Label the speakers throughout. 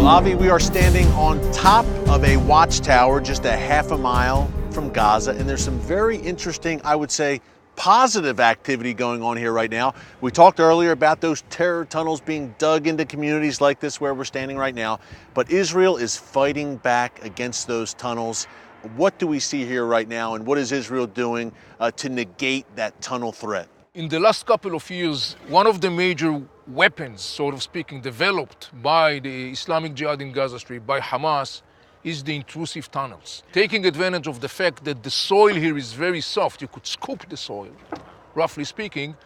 Speaker 1: Avi, we are standing on top of a watchtower just a half a mile from Gaza, and there's some very interesting, I would say, positive activity going on here right now. We talked earlier about those terror tunnels being dug into communities like this where we're standing right now, but Israel is fighting back against those tunnels. What do we see here right now, and what is Israel doing to negate that tunnel threat?
Speaker 2: In the last couple of years, one of the major weapons, sort of speaking, developed by the Islamic Jihad in Gaza Strip, by Hamas, is the intrusive tunnels. Taking advantage of the fact that the soil here is very soft, you could scoop the soil, roughly speaking,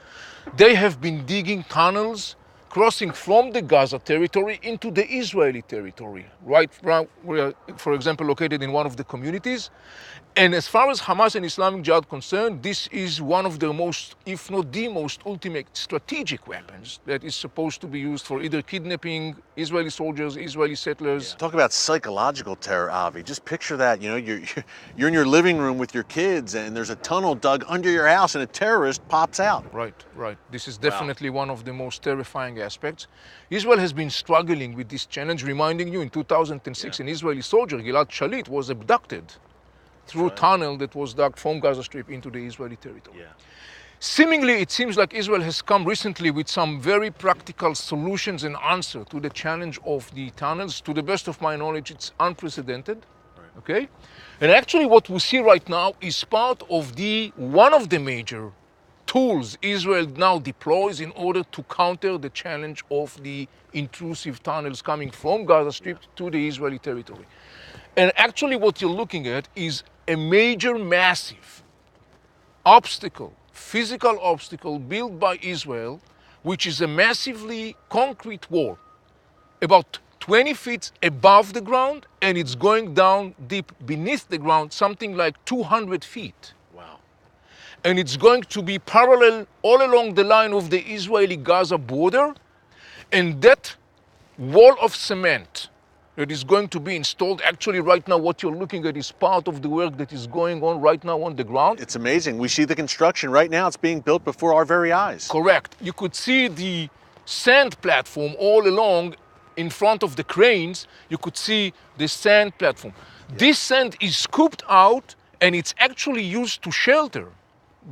Speaker 2: they have been digging tunnels crossing from the Gaza territory into the Israeli territory, right? We are, for example, located in one of the communities. And as far as Hamas and Islamic Jihad concerned, this is one of the most, if not the most ultimate strategic weapons that is supposed to be used for either kidnapping Israeli soldiers, Israeli settlers.
Speaker 1: Talk about psychological terror, Avi. Just picture that, you're in your living room with your kids and there's a tunnel dug under your house and a terrorist pops out.
Speaker 2: Right. This is definitely one of the most terrifying aspects. Israel has been struggling with this challenge, reminding you in 2006 an Israeli soldier, Gilad Shalit, was abducted through a tunnel that was dug from Gaza Strip into the Israeli territory. Seemingly, it seems like Israel has come recently with some very practical solutions and answer to the challenge of the tunnels. To the best of my knowledge, it's unprecedented, okay? And actually what we see right now is part of one of the major tools Israel now deploys in order to counter the challenge of the intrusive tunnels coming from Gaza Strip to the Israeli territory. And actually what you're looking at is a major, massive obstacle, physical obstacle built by Israel, which is a massively concrete wall, about 20 feet above the ground, and it's going down deep beneath the ground, something like 200 feet.
Speaker 1: Wow.
Speaker 2: And it's going to be parallel all along the line of the Israeli-Gaza border, and that wall of cement that is going to be installed. Actually, right now, what you're looking at is part of the work that is going on right now on the ground.
Speaker 1: It's amazing. We see the construction right now. It's being built before our very eyes.
Speaker 2: Correct. You could see the sand platform all along in front of the cranes. You could see the sand platform. Yeah. This sand is scooped out, and it's actually used to shelter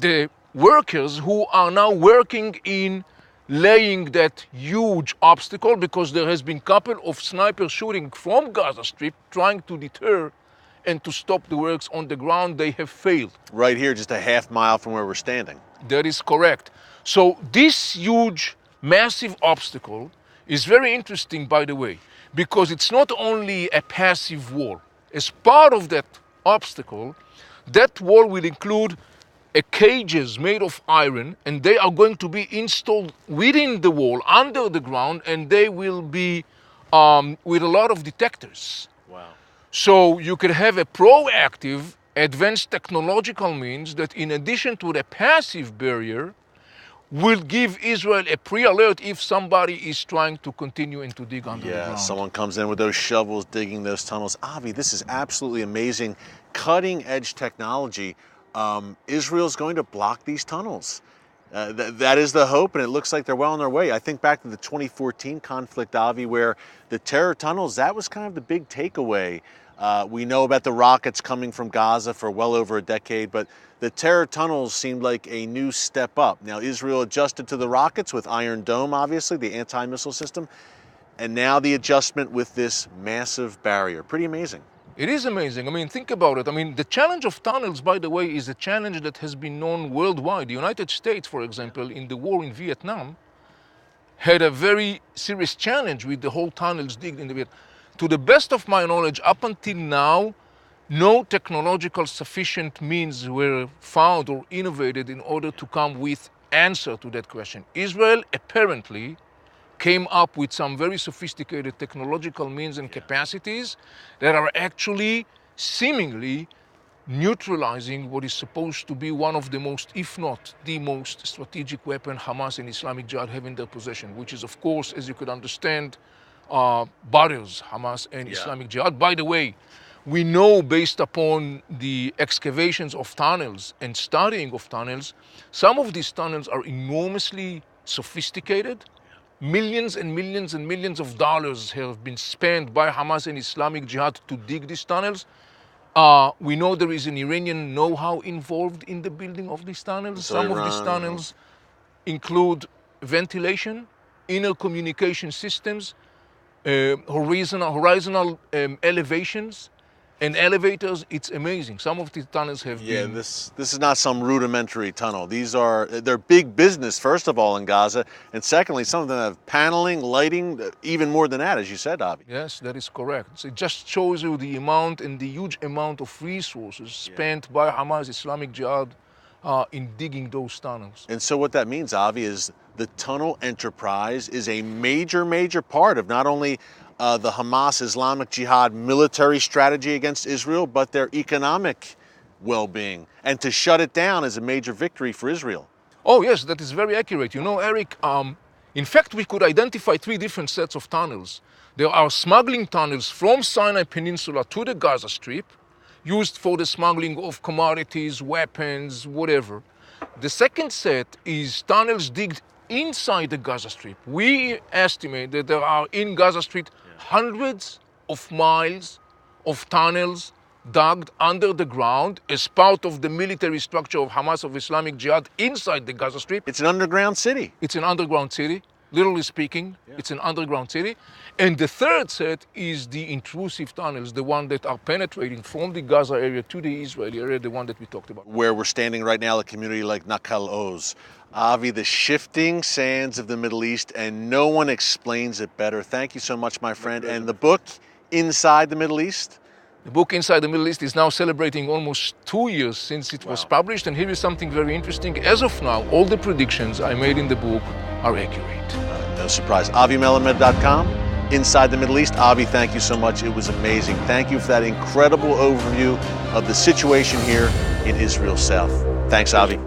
Speaker 2: the workers who are now working in laying that huge obstacle, because there has been a couple of snipers shooting from Gaza Strip trying to deter and to stop the works on the ground. They have failed.
Speaker 1: Right here, just a half mile from where we're standing.
Speaker 2: That is correct. So this huge, massive obstacle is very interesting, by the way, because it's not only a passive wall. As part of that obstacle, that wall will include cages made of iron, and they are going to be installed within the wall, under the ground, and they will be with a lot of detectors.
Speaker 1: Wow.
Speaker 2: So you can have a proactive, advanced technological means that, in addition to the passive barrier, will give Israel a pre-alert if somebody is trying to continue and to dig under the ground.
Speaker 1: Yeah, someone comes in with those shovels digging those tunnels. Avi, this is absolutely amazing. Cutting-edge technology. Israel's going to block these tunnels. That is the hope, and it looks like they're well on their way. I think back to the 2014 conflict, Avi, where the terror tunnels, that was kind of the big takeaway. We know about the rockets coming from Gaza for well over a decade, but the terror tunnels seemed like a new step up. Now, Israel adjusted to the rockets with Iron Dome, obviously, the anti-missile system, and now the adjustment with this massive barrier. Pretty amazing.
Speaker 2: It is amazing. I mean, think about it. I mean, the challenge of tunnels, by the way, is a challenge that has been known worldwide. The United States, for example, in the war in Vietnam, had a very serious challenge with the whole tunnels digged in the Vietnam. To the best of my knowledge, up until now, no technological sufficient means were found or innovated in order to come with answer to that question. Israel apparently came up with some very sophisticated technological means and capacities that are actually seemingly neutralizing what is supposed to be one of the most, if not the most, strategic weapon Hamas and Islamic Jihad have in their possession, which is, of course, as you could understand, borders Hamas and Islamic Jihad. By the way, we know, based upon the excavations of tunnels and studying of tunnels, some of these tunnels are enormously sophisticated, Millions and millions and millions of dollars have been spent by Hamas and Islamic Jihad to dig these tunnels. We know there is an Iranian know-how involved in the building of these tunnels.
Speaker 1: So
Speaker 2: Some of these tunnels include ventilation, inner communication systems, horizontal elevations, and elevators. It's amazing. Some of these tunnels have been...
Speaker 1: this is not some rudimentary tunnel. They're big business, first of all, in Gaza, and secondly, some of them have paneling, lighting, even more than that, as you said, Avi.
Speaker 2: Yes, that is correct. So it just shows you the amount and the huge amount of resources spent by Hamas, Islamic Jihad, in digging those tunnels.
Speaker 1: And so what that means, Avi, is the tunnel enterprise is a major part of not only the Hamas Islamic Jihad military strategy against Israel, but their economic well-being. And to shut it down is a major victory for Israel.
Speaker 2: Oh yes, that is very accurate. You know, Eric, in fact, we could identify 3 different sets of tunnels. There are smuggling tunnels from Sinai Peninsula to the Gaza Strip, used for the smuggling of commodities, weapons, whatever. The second set is tunnels digged inside the Gaza Strip. We estimate that there are in Gaza Strip hundreds of miles of tunnels dug under the ground as part of the military structure of Hamas, of Islamic Jihad, inside the Gaza Strip.
Speaker 1: It's an underground city.
Speaker 2: It's an underground city, literally speaking. It's an underground city. And the third set is the intrusive tunnels, the one that are penetrating from the Gaza area to the Israeli area, the one that we talked about.
Speaker 1: Where we're standing right now, a community like Nakal Oz. Avi, the shifting sands of the Middle East, and no one explains it better. Thank you so much, my friend. And the book, Inside the Middle East?
Speaker 2: The book Inside the Middle East is now celebrating almost 2 years since it was published. And here is something very interesting. As of now, all the predictions I made in the book are accurate.
Speaker 1: No surprise. AviMelamed.com, Inside the Middle East. Avi, thank you so much. It was amazing. Thank you for that incredible overview of the situation here in Israel's south. Thanks, Avi.